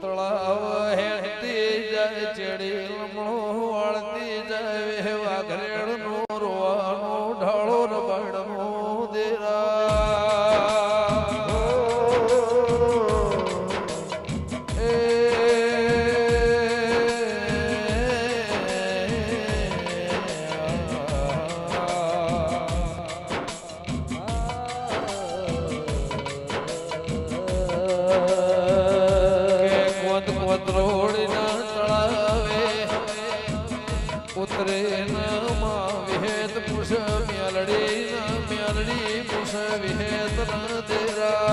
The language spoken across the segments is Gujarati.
તળાવ હેડતી જાય ચેડી લમણો વાળતી જાય વાઘરેડ નો રોવાનો ઢાળો રબડનો ઉતરે માં વિહેત પુષ મ્યાલડી પુષ વિહેત ન દેરા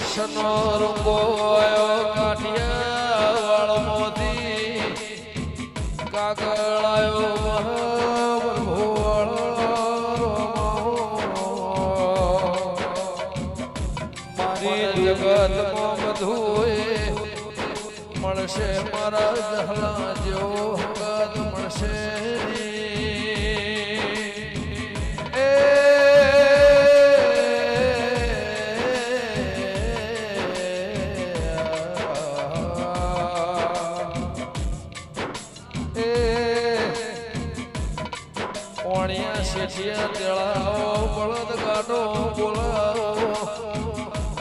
શનો રૂંગો આયો કાઠિયા વાળ મોતી કાગળ આયો મારી જગત માં બધું મળશે મારા જહલા જેવો હંગાત મળશે ઓણિયા શેઠિયા તેળાઓ બળદ ગાડો બોલાવો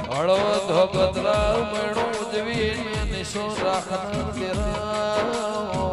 હળવદ ભદ્રા મેણું ઉજવી નિશો રાખના દેરા